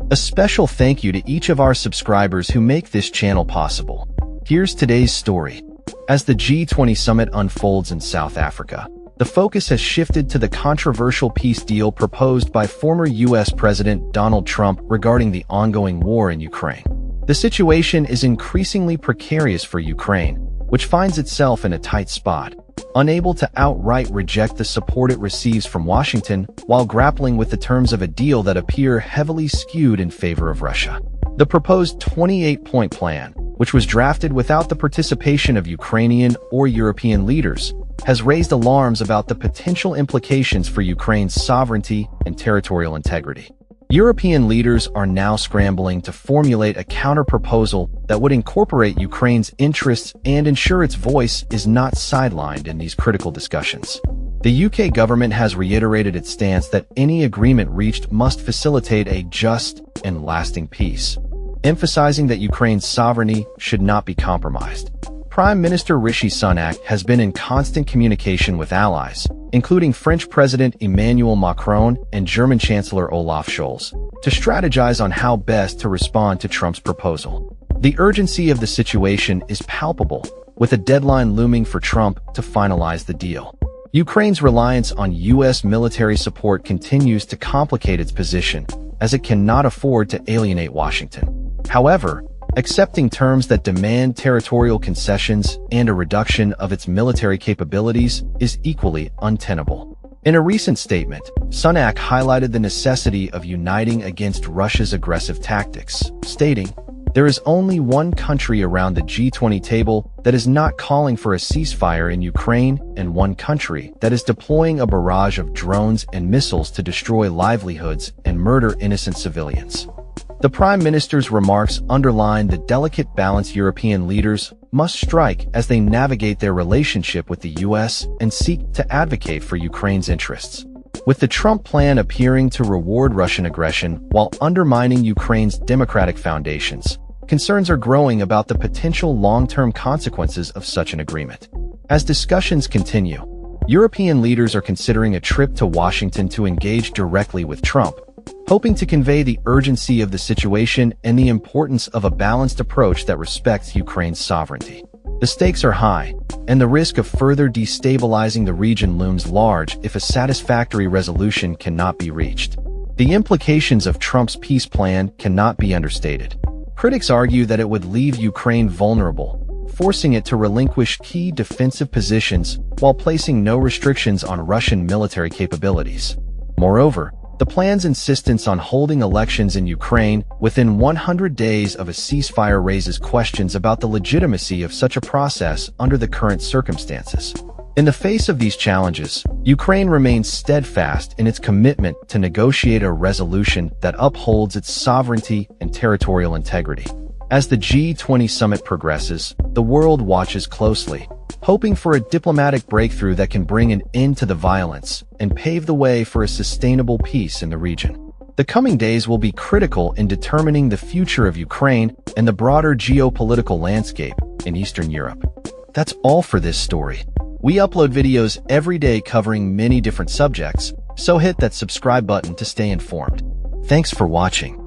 A special thank you to each of our subscribers who make this channel possible. Here's today's story. As the G20 summit unfolds in South Africa, the focus has shifted to the controversial peace deal proposed by former U.S. President Donald Trump regarding the ongoing war in Ukraine. The situation is increasingly precarious for Ukraine, which finds itself in a tight spot, unable to outright reject the support it receives from Washington while grappling with the terms of a deal that appear heavily skewed in favor of Russia. The proposed 28-point plan, which was drafted without the participation of Ukrainian or European leaders, has raised alarms about the potential implications for Ukraine's sovereignty and territorial integrity. European leaders are now scrambling to formulate a counter-proposal that would incorporate Ukraine's interests and ensure its voice is not sidelined in these critical discussions. The UK government has reiterated its stance that any agreement reached must facilitate a just and lasting peace, emphasizing that Ukraine's sovereignty should not be compromised. Prime Minister Rishi Sunak has been in constant communication with allies, including French President Emmanuel Macron and German Chancellor Olaf Scholz, to strategize on how best to respond to Trump's proposal. The urgency of the situation is palpable, with a deadline looming for Trump to finalize the deal. Ukraine's reliance on U.S. military support continues to complicate its position, as it cannot afford to alienate Washington. However, accepting terms that demand territorial concessions and a reduction of its military capabilities is equally untenable. In a recent statement, Sunak highlighted the necessity of uniting against Russia's aggressive tactics, stating, "There is only one country around the G20 table that is not calling for a ceasefire in Ukraine and one country that is deploying a barrage of drones and missiles to destroy livelihoods and murder innocent civilians." The Prime Minister's remarks underline the delicate balance European leaders must strike as they navigate their relationship with the U.S. and seek to advocate for Ukraine's interests. With the Trump plan appearing to reward Russian aggression while undermining Ukraine's democratic foundations, concerns are growing about the potential long-term consequences of such an agreement. As discussions continue, European leaders are considering a trip to Washington to engage directly with Trump, hoping to convey the urgency of the situation and the importance of a balanced approach that respects Ukraine's sovereignty. The stakes are high, and the risk of further destabilizing the region looms large if a satisfactory resolution cannot be reached. The implications of Trump's peace plan cannot be understated. Critics argue that it would leave Ukraine vulnerable, forcing it to relinquish key defensive positions while placing no restrictions on Russian military capabilities. Moreover, the plan's insistence on holding elections in Ukraine within 100 days of a ceasefire raises questions about the legitimacy of such a process under the current circumstances. In the face of these challenges, Ukraine remains steadfast in its commitment to negotiate a resolution that upholds its sovereignty and territorial integrity. As the G20 summit progresses, the world watches closely, hoping for a diplomatic breakthrough that can bring an end to the violence and pave the way for a sustainable peace in the region. The coming days will be critical in determining the future of Ukraine and the broader geopolitical landscape in Eastern Europe. That's all for this story. We upload videos every day covering many different subjects, so hit that subscribe button to stay informed. Thanks for watching.